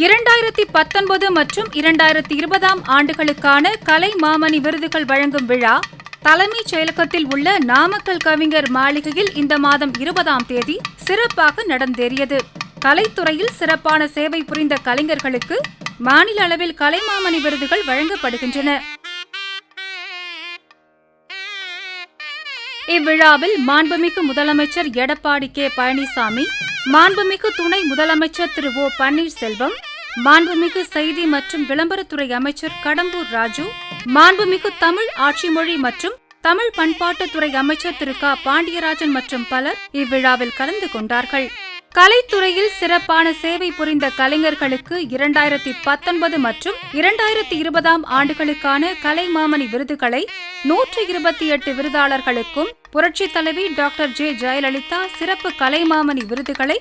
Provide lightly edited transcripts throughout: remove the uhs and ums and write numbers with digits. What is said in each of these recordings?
2019 மற்றும் 2020 ஆண்டுகளுக்கான கலை மாமணி விருதுகள் வழங்கும் விழா தலைமைச் செயலகத்தில் உள்ள நாமக்கல் கவிஞர் மாளிகையில் இந்த மாதம் 20ஆம் தேதி சிறப்பாக நடந்தேறியது. கலைத்துறையில் சிறப்பான சேவை புரிந்த கலைஞர்களுக்கு மாநில அளவில் கலைமாமணி விருதுகள் வழங்கப்படுகின்றன. இவ்விழாவில் மாண்புமிகு முதலமைச்சர் எடப்பாடி கே. பழனிசாமி, மாண்புமிகு துணை முதலமைச்சர் திரு ஓ. பன்னீர்செல்வம், மாண்புமிகு செய்தி மற்றும் விளம்பரத்துறை அமைச்சர் கடம்பூர் ராஜு, மாண்புமிகு தமிழ் ஆட்சிமொழி மற்றும் தமிழ் பண்பாட்டுத்துறை அமைச்சர் திரு க. பாண்டியராஜன் மற்றும் பலர் இவ்விழாவில் கலந்து கொண்டார்கள். கலைத்துறையில் சிறப்பான சேவை புரிந்த கலைஞர்களுக்கு 2019 மற்றும் 2020 ஆண்டுகளுக்கான கலைமாமணி விருதுகளை 128 விருதாளர்களுக்கும், புரட்சித் தலைவி டாக்டர் ஜே. ஜெயலலிதா சிறப்பு கலைமாமணி விருதுகளை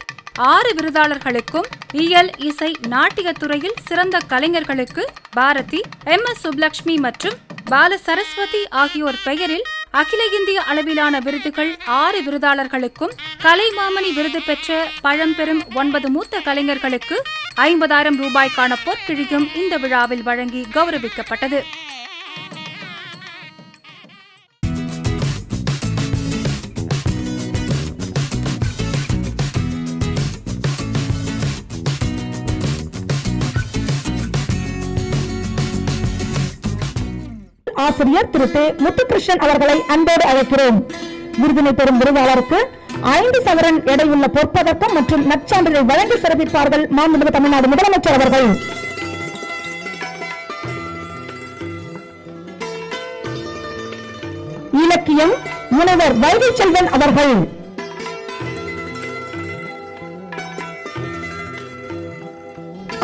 6 விருதாளர்களுக்கும், இயல், இசை, நாட்டியத் துறையில் சிறந்த கலைஞர்களுக்கு பாரதி, MS சுப்லட்சுமி மற்றும் பால சரஸ்வதி ஆகியோர் பெயரில் அகில இந்திய அளவிலான விருதுகள் 6 விருதாளர்களுக்கும், கலைமாமணி விருது பெற்ற பழம்பெரும் 9 மூத்த கலைஞர்களுக்கு 50,000 ரூபாய்க்கான பொற்கிழியும் இந்த விழாவில் வழங்கி கௌரவிக்கப்பட்டது. ஆசிரியர் திரு தே. முத்துகிருஷ்ணன் அவர்களை அன்போடு அழைக்கிறோம். விருதினை பெறும் விருதாளருக்கு 5 சவரன் எடையுள்ள பொற்பதக்கம் மற்றும் நற்சான்றிதழை வழங்கி சிறப்பிப்பார்கள் மாண்புமிகு தமிழ்நாடு முதலமைச்சர் அவர்கள். இலக்கியம் முனைவர் வைகை செல்வன் அவர்கள்.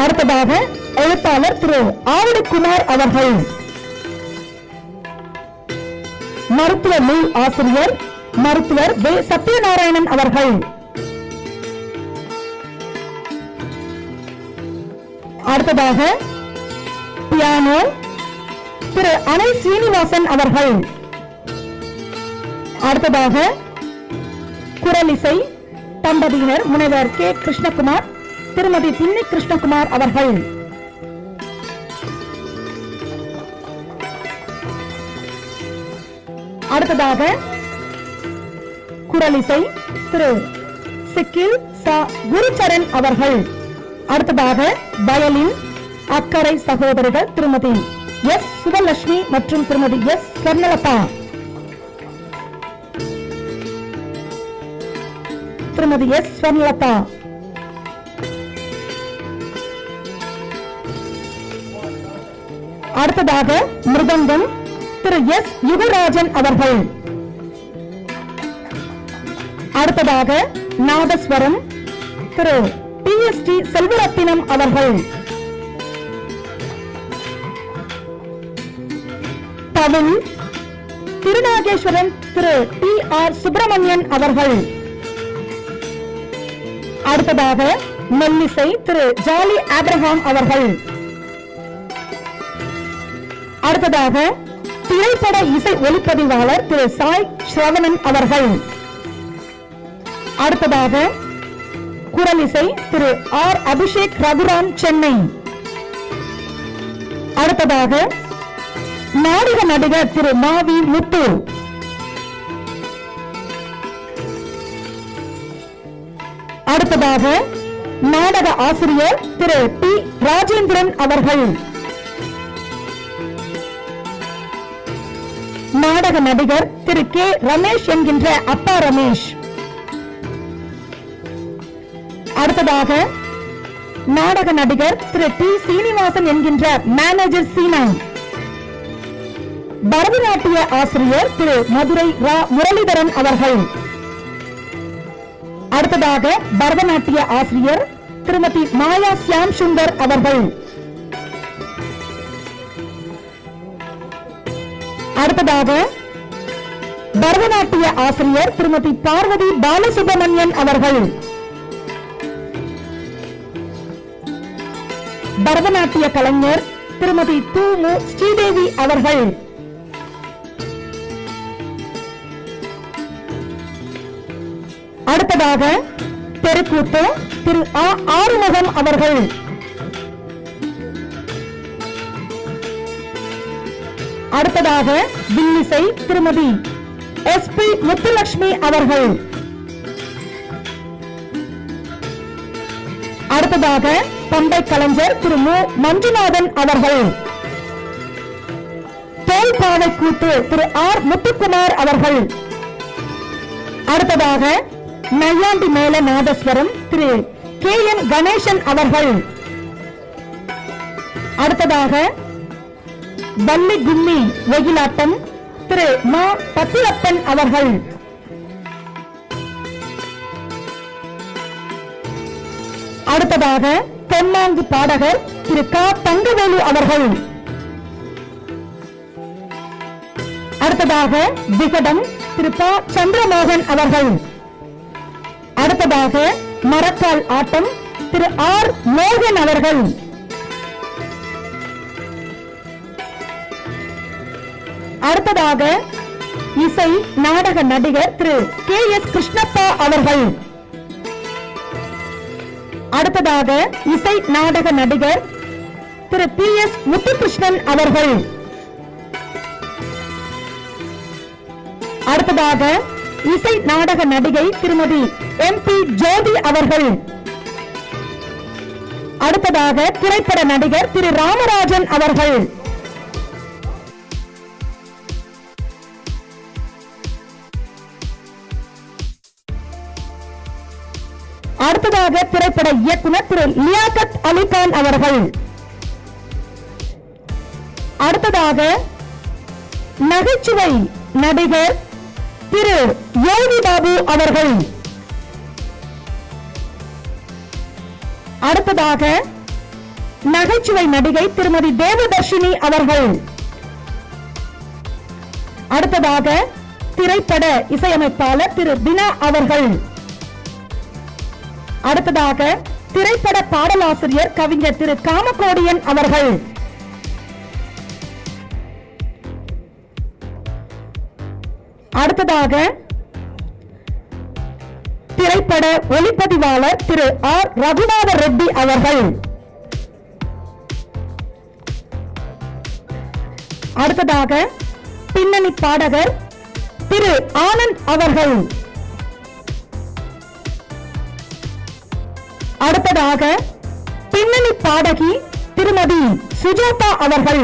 அடுத்ததாக எழுத்தாளர் திரு ஆவடிக்குமார் அவர்கள். மருத்துவ நூல் ஆசிரியர் மருத்துவர் வே. சத்யநாராயணன் அவர்கள். அடுத்ததாக பியானோ திரு அனை சீனிவாசன் அவர்கள். அடுத்ததாக குரலிசை தம்பதியினர் முனைவர் கே. கிருஷ்ணகுமார், திருமதி பின்னி கிருஷ்ணகுமார் அவர்கள். அடுத்ததாக குரலிசை திரு சிக்கில் சா. குருச்சரன் அவர்கள். அடுத்ததாக வயலின் அக்கரை சகோதரிகள் திருமதி எஸ். சுபலட்சுமி மற்றும் திருமதி எஸ். ஸ்வர்ணலதா. திருமதி எஸ். ஸ்வர்ணலதா. அடுத்ததாக மிருதங்கம் திரு எஸ். யுகராஜன் அவர்கள். அடுத்ததாக நாதஸ்வரம் திரு PST செல்வரத்தினம் அவர்கள். தவில் திருநாகேஸ்வரன் திரு TR சுப்பிரமணியன் அவர்கள். அடுத்ததாக மெல்லிசை திரு ஜாலி ஆப்ரஹாம் அவர்கள். அடுத்ததாக திரைப்பட இசை ஒளிப்பதிவாளர் திரு சாய் ஸ்ரவணன் அவர்கள். அடுத்ததாக குரலிசை திரு R. அபிஷேக் ரகுராம் சென்னை. அடுத்ததாக நாடக நடிகர் திரு மாவி முத்து. அடுத்ததாக நாடக ஆசிரியர் திரு T. ராஜேந்திரன் அவர்கள். நாடக நடிகர் திரு கே. ரமேஷ் என்கின்ற அப்பா ரமேஷ். அடுத்ததாக நாடக நடிகர் திரு T. சீனிவாசன் என்கின்ற மேனேஜர் சீனா. பரதநாட்டிய ஆசிரியர் திரு மதுரை ரா. முரளிதரன் அவர்கள். அடுத்ததாக பரதநாட்டிய ஆசிரியர் திருமதி மாயா சியாம் சுந்தர் அவர்கள். அடுத்ததாக பரதநாட்டிய ஆசிரியர் திருமதி பார்வதி பாலசுப்ரமணியன் அவர்கள். பரதநாட்டிய கலைஞர் திருமதி து. மு. ஸ்ரீதேவி அவர்கள். அடுத்ததாக தெருக்கூத்து திரு ஆறுமுகம் அவர்கள். அடுத்ததாக வில்லிசை திருமதி SP முத்துலட்சுமி அவர்கள். அடுத்ததாக பம்பை கலைஞர் திரு மு மஞ்சுநாதன் அவர்கள். தோல்பாவை கூத்து திரு R முத்துக்குமார் அவர்கள். அடுத்ததாக நையாண்டி மேல நாதஸ்வரம் திரு KN கணேசன் அவர்கள். அடுத்ததாக வள்ளி கும்மி வெயிலாட்டம் திரு மா பத்திரப்பன் அவர்கள். அடுத்ததாக தென்னாங்கு பாடகர் திரு K தங்கவேலு அவர்கள். அடுத்ததாக விகடம் திரு ப சந்திரமோகன் அவர்கள். அடுத்ததாக மரக்கால் ஆட்டம் திரு R மோகன் அவர்கள். அடுத்ததாக இசை நாடக நடிகர் திரு KS கிருஷ்ணப்பா அவர்கள். அடுத்ததாக இசை நாடக நடிகர் திரு PS முத்துகிருஷ்ணன் அவர்கள். அடுத்ததாக இசை நாடக நடிகை திருமதி MP ஜோதி அவர்கள். அடுத்ததாக திரைப்பட நடிகர் திரு ராமராஜன் அவர்கள். அடுத்ததாக திரைப்பட இயக்குனர் திரு லியாகத் அலிகான் அவர்கள். அடுத்ததாக நகைச்சுவை நடிகர் திரு யோகி பாபு அவர்கள். அடுத்ததாக நகைச்சுவை நடிகை திருமதி தேவதர்ஷினி அவர்கள். அடுத்ததாக திரைப்பட இசையமைப்பாளர் திரு தினா அவர்கள். அடுத்ததாக திரைப்பட பாடலாசிரியர் கவிஞர் திரு காமகோடியன் அவர்கள். அடுத்ததாக திரைப்பட ஒளிப்பதிவாளர் திரு R ரகுநாத ரெட்டி அவர்கள். அடுத்ததாக பின்னணி பாடகர் திரு ஆனந்த் அவர்கள். அடுத்ததாக பின்னணி பாடகி திருமதி சுஜாதா அவர்கள்.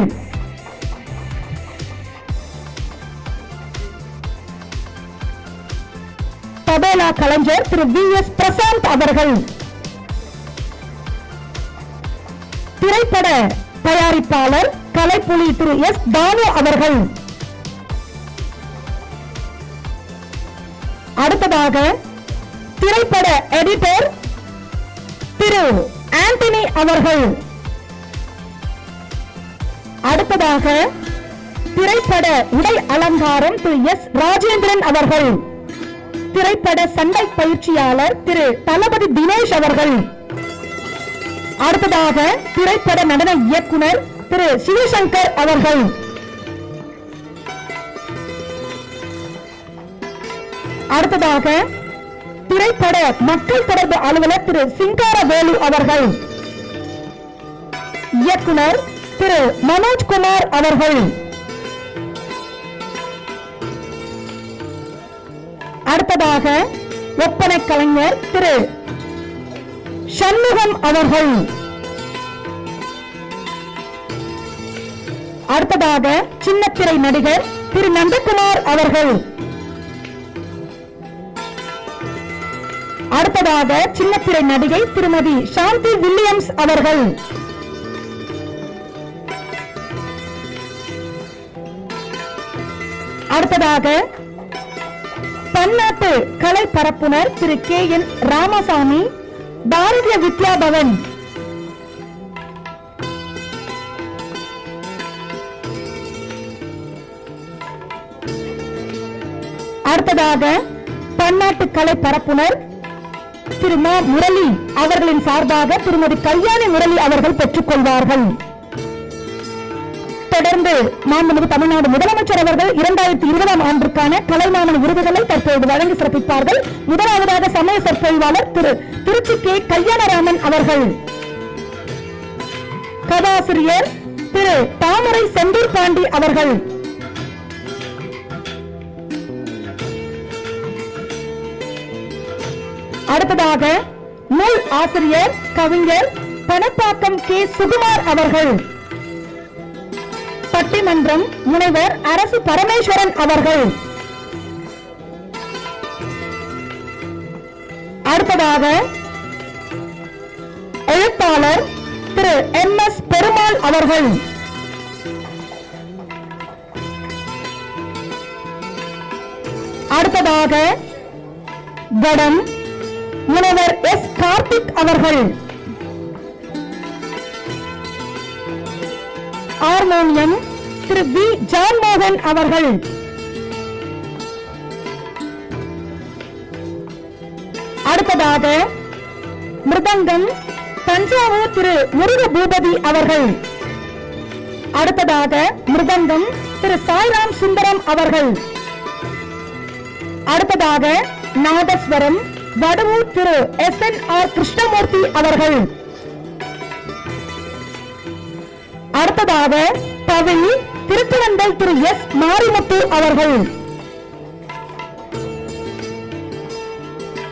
தபேலா கலைஞர் திரு VS பிரசாந்த் அவர்கள். திரைப்பட தயாரிப்பாளர் கலைப்புலி திரு S தானு அவர்கள். அடுத்ததாக திரைப்பட எடிட்டர் திரு ஆண்டனி அவர்கள். அடுத்ததாக திரைப்பட உடை அலங்காரம் திரு S ராஜேந்திரன் அவர்கள். திரைப்பட சண்டை பயிற்சியாளர் திரு தளபதி தினேஷ் அவர்கள். அடுத்ததாக திரைப்பட நடன இயக்குனர் திரு சிவசங்கர் அவர்கள். அடுத்ததாக திரைப்பட மக்கள் தொடர்பு அலுவலர் திரு சிங்காரவேலு அவர்கள். இயக்குனர் திரு மனோஜ்குமார் அவர்கள். அடுத்ததாக ஒப்பனை கலைஞர் திரு சண்முகம் அவர்கள். அடுத்ததாக சின்னத்திரை நடிகர் திரு நந்தகுமார் அவர்கள். அடுத்ததாக சின்னத்திரை நடிகை திருமதி சாந்தி வில்லியம்ஸ் அவர்கள். அடுத்ததாக பன்னாட்டு கலை பரப்புனர் திரு KN ராமசாமி பாரதிய வித்யா பவன். அடுத்ததாக பன்னாட்டு கலை பரப்புனர் திரு மா முரளி அவர்களின் சார்பாக திருமதி கல்யாணி முரளி அவர்கள் பெற்றுக் கொள்வார்கள். தொடர்ந்து மாண்புமிகு தமிழ்நாடு முதலமைச்சர் அவர்கள் 2020ஆம் ஆண்டிற்கான கலைமாமணி விருதுகளை தற்போது வழங்கி சிறப்பிப்பார்கள். முதலாவதாக சமய சொற்பொழிவாளர் திரு திருச்சி K கல்யாணராமன் அவர்கள். கதாசிரியர் திரு தாமரை செந்தூர் பாண்டி அவர்கள். அடுத்ததாக நூல் ஆசிரியர் கவிஞர் பணப்பாக்கம் கே சுகுமார் அவர்கள். பட்டிமன்றம் முனைவர் அரசு பரமேஸ்வரன் அவர்கள். அடுத்ததாக எழுத்தாளர் திரு MS பெருமாள் அவர்கள். அடுத்ததாக கடம் முனைவர் S கார்த்திக் அவர்கள். ஹார்மோனியம் திரு B ஜான்மோகன் அவர்கள். அடுத்ததாக மிருதங்கம் தஞ்சாவூர் திரு முருக பூபதி அவர்கள். அடுத்ததாக மிருதங்கம் திரு சாய்ராம் சுந்தரம் அவர்கள். அடுத்ததாக நாதஸ்வரம் வடவூர் திரு SNR கிருஷ்ணமூர்த்தி அவர்கள். அடுத்ததாக தவில் திருக்குழந்தை திரு S மாரிமுத்து அவர்கள்.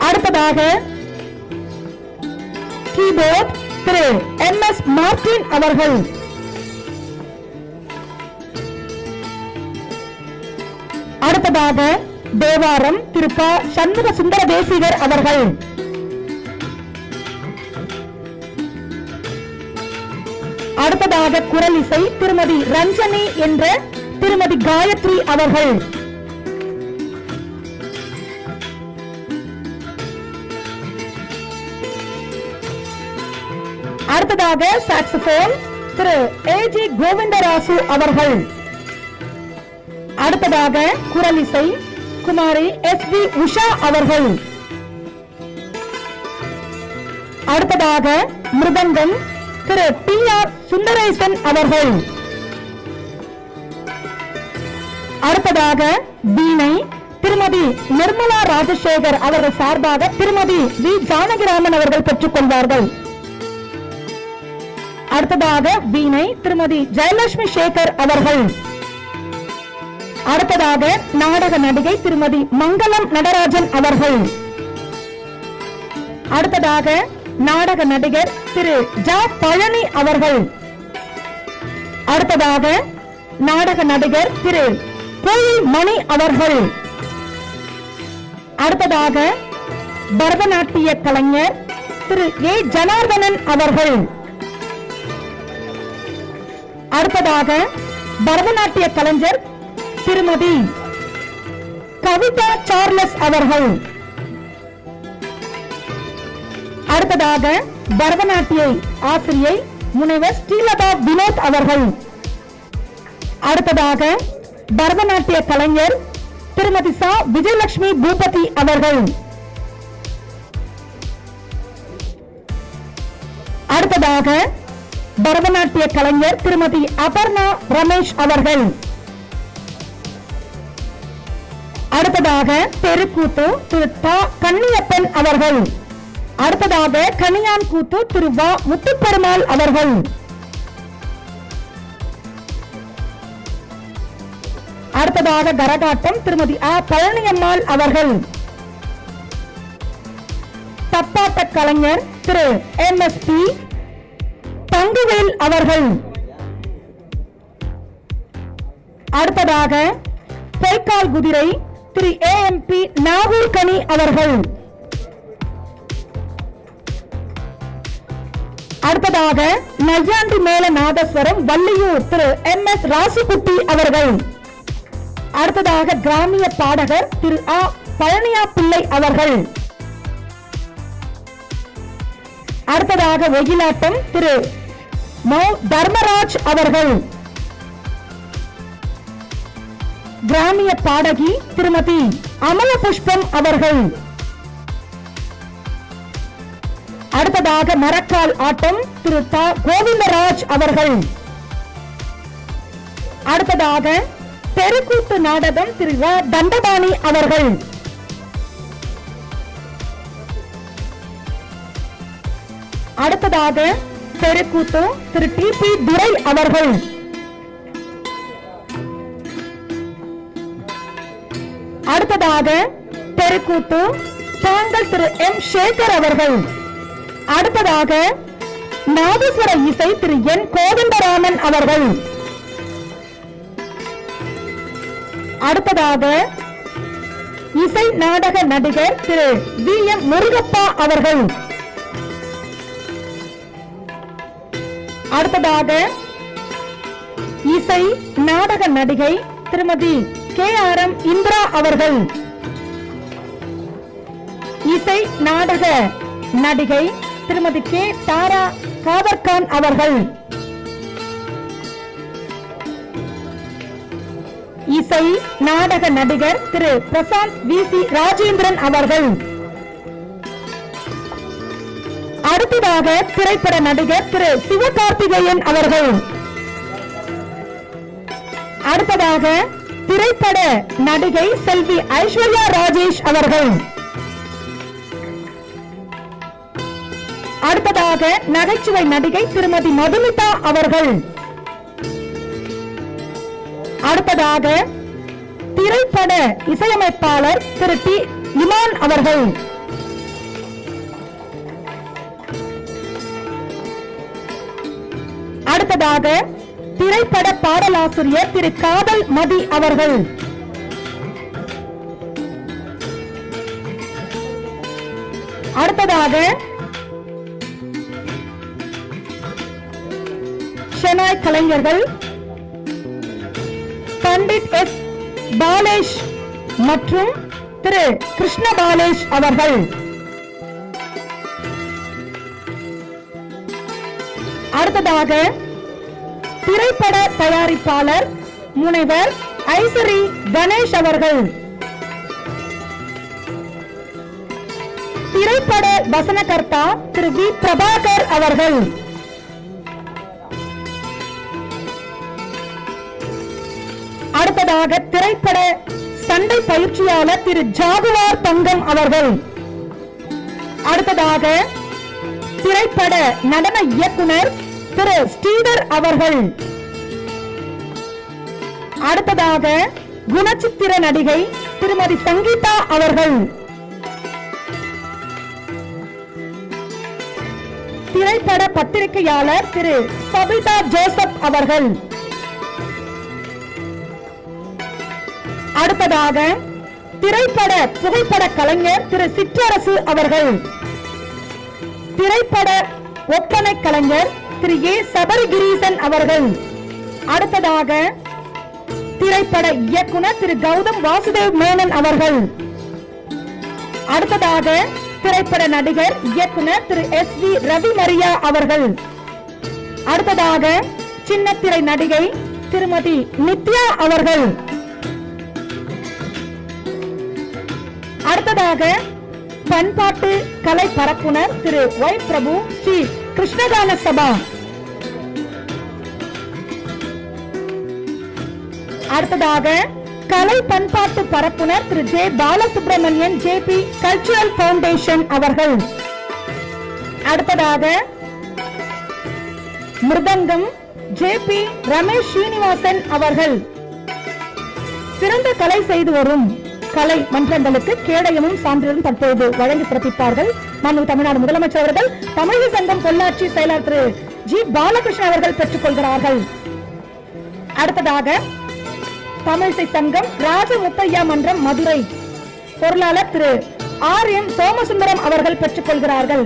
அடுத்ததாக கீபோர்ட் திரு MS மார்டின் அவர்கள். அடுத்ததாக தேவாரம் திரு ப சண்முக சுந்தர தேசிகர் அவர்கள். அடுத்ததாக குரலிசை திருமதி ரஞ்சனி என்ற திருமதி காயத்ரி அவர்கள். அடுத்ததாக சாக்ஸோபோன் திரு AG கோவிந்தராசு அவர்கள். அடுத்ததாக குரலிசை குமாரி SB உஷா அவர்கள். அடுத்ததாக மிருதங்கம் திரு PR சுந்தரேசன் அவர்கள். அடுத்ததாக வீணை திருமதி நிர்மலா ராஜசேகர் அவர்கள் சார்பாக திருமதி V ஜானகிராமன் அவர்கள் பெற்றுக் கொள்வார்கள். அடுத்ததாக வீணை திருமதி ஜெயலட்சுமி சேகர் அவர்கள். அடுத்ததாக நாடக நடிகை திருமதி மங்களம் நடராஜன் அவர்கள். அடுத்ததாக நாடக நடிகர் திரு ஜ பழனி அவர்கள். அடுத்ததாக நாடக நடிகர் திரு கோயில் மணி அவர்கள். அடுத்ததாக பரதநாட்டிய கலைஞர் திரு A ஜனார்தனன் அவர்கள். அடுத்ததாக பரதநாட்டிய கலைஞர் திருமதி கவிதா சார்லஸ் அவர்கள். அடுத்ததாக பரதநாட்டிய ஆசிரியை முனைவர் ஸ்ரீலதா வினோத் அவர்கள். அடுத்ததாக பரதநாட்டிய கலைஞர் திருமதி சா விஜயலட்சுமி பூபதி அவர்கள். அடுத்ததாக பரதநாட்டிய கலைஞர் திருமதி அபர்ணா ரமேஷ் அவர்கள். அடுத்ததாக தெருக்கூத்து திரு தா கன்னியப்பன் அவர்கள். அடுத்ததாக கனியான் கூத்து திரு வ முத்துப்பெருமாள் அவர்கள். அடுத்ததாக கரகாட்டம் திருமதி A பழனியம்மாள் அவர்கள். தப்பாட்ட கலைஞர் திரு MSP தங்குவேல் அவர்கள். அடுத்ததாக பொய்க்கால் குதிரை திரு AMP நாகூர் கனி அவர்கள். அடுத்ததாக நையாண்டி மேல நாதஸ்வரம் வள்ளியூர் திரு MS ராசுகுட்டி அவர்கள். அடுத்ததாக கிராமிய பாடகர் திரு A பழனியா பிள்ளை அவர்கள். அடுத்ததாக ஒயிலாட்டம் திரு மோ தர்மராஜ் அவர்கள். கிராமிய பாடகி திருமதி அமல புஷ்பம் அவர்கள். அடுத்ததாக மரக்கால் ஆட்டம் திரு த கோவிந்தராஜ் அவர்கள். அடுத்ததாக தெருக்கூத்து நாடகம் திரு வ தண்டபாணி அவர்கள். அடுத்ததாக தெருக்கூத்து திரு TP துரை அவர்கள். அடுத்ததாக தெருக்கூத்து தாங்கள் திரு எம் சேகர் அவர்கள். அடுத்ததாக நாதஸ்வர இசை திரு என் கோதண்டராமன் அவர்கள். அடுத்ததாக இசை நாடக நடிகர் திரு வி எம் முருகப்பா அவர்கள். அடுத்ததாக இசை நாடக நடிகை திருமதி கே ஆர் எம் இந்திரா அவர்கள். இசை நாடக நடிகை திருமதி கே தாரா காதர்கான் அவர்கள். இசை நாடக நடிகர் திரு பிரசாந்த் வி சி ராஜேந்திரன் அவர்கள். அடுத்ததாக திரைப்பட நடிகர் திரு சிவகார்த்திகேயன் அவர்கள். அடுத்ததாக திரைப்பட நடிகை செல்வி ஐஸ்வர்யா ராஜேஷ் அவர்கள். அடுத்ததாக நகைச்சுவை நடிகை திருமதி மதுமிதா அவர்கள். அடுத்ததாக திரைப்பட இசையமைப்பாளர் திரு டி இமான் அவர்கள். அடுத்ததாக திரைப்பட பாடலாசிரியர் திரு காதல் மதி அவர்கள். அடுத்ததாக ஷெனாய் கலைஞர்கள் பண்டிட் எஸ் பாலேஷ் மற்றும் திரு கிருஷ்ண பாலேஷ் அவர்கள். அடுத்ததாக திரைப்பட தயாரிப்பாளர் முனைவர் ஐசரி கணேஷ் அவர்கள். திரைப்பட வசனகர்த்தா திரு வி பிரபாகர் அவர்கள். அடுத்ததாக திரைப்பட சண்டை பயிற்சியாளர் திரு ஜாகுவார் தங்கம் அவர்கள். அடுத்ததாக திரைப்பட நடன இயக்குனர் திரு ஸ்ரீதர் அவர்கள். அடுத்ததாக குணச்சித்திர நடிகை திருமதி சங்கீதா அவர்கள். திரைப்பட பத்திரிகையாளர் திரு சபிதா ஜோசப் அவர்கள். அடுத்ததாக திரைப்பட புகைப்பட கலைஞர் திரு சிற்றரசு அவர்கள். திரைப்பட ஒப்பனை கலைஞர் திரு ஏ சபரிகிரீசன் அவர்கள். அடுத்ததாக திரைப்பட இயக்குனர் திரு கௌதம் வாசுதேவ் மேனன் அவர்கள். அடுத்ததாக திரைப்பட நடிகர் இயக்குனர் திரு எஸ் வி ரவி மரியா அவர்கள். அடுத்ததாக சின்னத்திரை நடிகை திருமதி நித்யா அவர்கள். அடுத்ததாக பண்பாட்டு கலை பரப்புனர் திரு ஒய் பிரபு ஸ்ரீ கிருஷ்ணகான சபா. அடுத்ததாக கலை பண்பாட்டு பரப்புனர் திரு J Balasubramanian JP cultural foundation அவர்கள். அடுத்ததாக மிருதங்கம் ஜேபி ரமேஷ் ஸ்ரீனிவாசன் அவர்கள். சிறந்த கலை செய்து வரும் கலை மன்றங்களுக்கு கேடயமும் சான்றிதழும் தற்போது வழங்கி சிறப்பித்தார்கள் மாண்புமிகு தமிழ்நாடு முதலமைச்சர் அவர்கள். தமிழக சங்கம் பொள்ளாச்சி செயலாளர் திரு ஜி பாலகிருஷ்ணன் அவர்கள் பெற்றுக் கொள்கிறார்கள். அடுத்ததாக தமிழிசை சங்கம் ராஜமுத்தையா மன்றம் மதுரை பொருளாளர் திரு ஆர் எம் சோமசுந்தரம் அவர்கள் பெற்றுக் கொள்கிறார்கள்.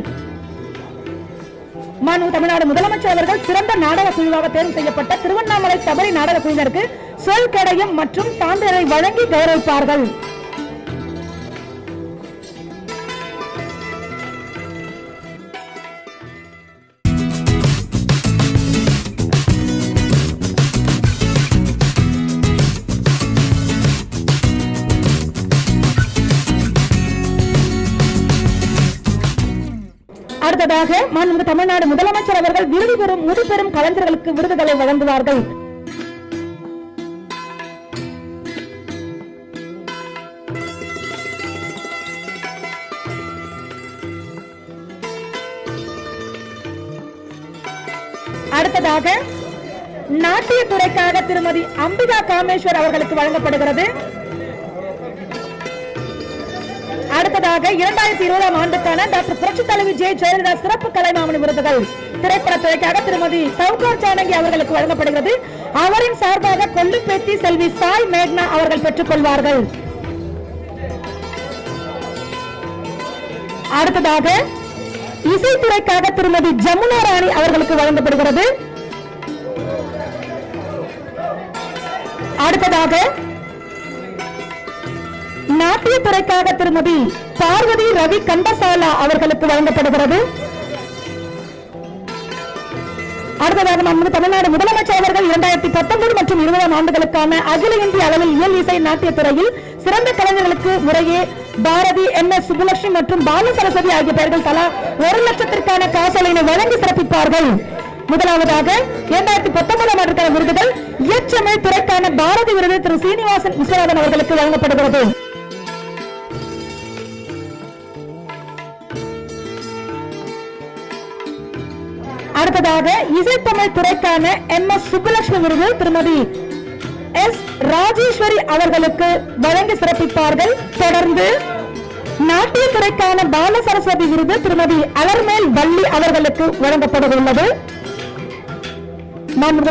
மாண்புமிகு தமிழ்நாடு முதலமைச்சர் அவர்கள் சிறந்த நாடக குழுவாக தேர்வு செய்யப்பட்ட திருவண்ணாமலை சபரி நாடக குழுவினருக்கு சொல் கேடயம் மற்றும் சான்றிதழை வழங்கி கௌரவிப்பார்கள். அடுத்ததாக மாண்புமிகு தமிழ்நாடு முதலமைச்சர் அவர்கள் விருது பெறும் முதுபெரும் கலைஞர்களுக்கு விருதுகளை வழங்குவார்கள். அடுத்ததாக நாட்டிய துறைக்காக திருமதி அம்பிகா காமேஸ்வர் அவர்களுக்கு வழங்கப்படுகிறது. அடுத்ததாக 2020 ஆண்டுக்கான டாக்டர் புரட்சி தலைவி ஜெ ஜெயலலிதா சிறப்பு கலைமாமணி விருதுகள் திரைப்படத்துறைக்காக திருமதி சவுகார் ஜானகி அவர்களுக்கு வழங்கப்படுகிறது. அவரின் சார்பாக கொள்ளுப்பேத்தி செல்வி சாய் மேக்னா அவர்கள் பெற்றுக் கொள்வார்கள். அடுத்ததாக இசைத்துறைக்காக திருமதி ஜமுனா ராணி அவர்களுக்கு வழங்கப்படுகிறது. அடுத்ததாக நாட்டியத்துறைக்காக திருமதி பார்வதி ரவி கண்டசாலா அவர்களுக்கு வழங்கப்படுகிறது. அடுத்ததாக நம்ம தமிழ்நாடு முதலமைச்சர் அவர்கள் 2019 மற்றும் 20 ஆண்டுகளுக்கான அகில இந்திய அளவில் இயல் இசை நாட்டியத்துறையில் சிறந்த கலைஞர்களுக்கு முறையே பாரதி, MS சுப்புலட்சுமி மற்றும் பாலு சரஸ்வதி ஆகிய பெயர்கள் தலா 1 லட்சத்திற்கான காசோலையினை வழங்கி சிறப்பிப்பார்கள். முதலாவதாக 2019 ஆண்டுக்கான விருதுகள் இயற்றமிழ் துறைக்கான பாரதி விருது திரு சீனிவாசன் விஸ்வநாதன் அவர்களுக்கு வழங்கப்படுகிறது. அடுத்ததாக இசைத்தமிழ் துறைக்கான MS சுப்புலட்சுமி விருது திருமதி S ராஜேஸ்வரி அவர்களுக்கு வழங்கி சிறப்பிப்பார்கள். தொடர்ந்து நாட்டியத்துறைக்கான பால சரஸ்வதி விருது திருமதி அலர்மேல் வள்ளி அவர்களுக்கு வழங்கப்பட உள்ளது.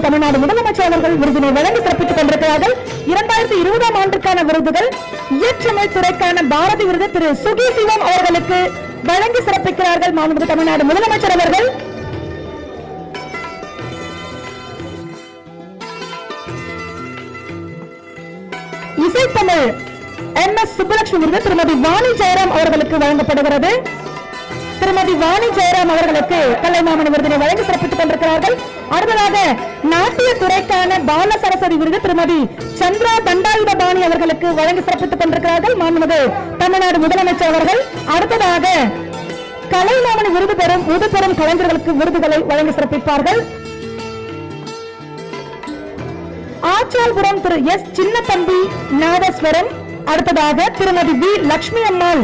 தமிழ்நாடு முதலமைச்சர் அவர்கள் விருதினை வழங்கி சிறப்பித்துக் கொண்டிருக்கிறார்கள். 2020 ஆண்டுக்கான விருதுகள் இயற்றமிழ் துறைக்கான பாரதி விருது திரு சுகி சிவம் அவர்களுக்கு வழங்கி சிறப்பிக்கிறார்கள். தமிழ்நாடு முதலமைச்சர் அவர்கள் இசைத்தமிழ் MS சுப்புலட்சுமி விருது திருமதி வாணி ஜெயராம் அவர்களுக்கு வழங்கப்படுகிறது. திருமதி வாணி ஜெயராம் அவர்களுக்கு கலைமாமணி விருதினை வழங்கி சிறப்பித்துக் கொண்டிருக்கிறார்கள். அடுத்ததாக நாட்டிய துறைக்கான பால சரஸ்வதி விருது திருமதி சந்திரா தண்டாயுதபாணி அவர்களுக்கு வழங்கி சிறப்பித்துக் கொண்டிருக்கிறார்கள். தமிழ்நாடு முதலமைச்சர் அவர்கள் அடுத்ததாக கலைமாமணி விருது பெறும் முதுபெரும் கலைஞர்களுக்கு விருதுகளை வழங்கி சிறப்பிப்பார்கள். ஆச்சால்புரம் திரு S சின்னத்தம்பி நாதஸ்வரம், அடுத்ததாக திருமதி V லட்சுமி அம்மாள்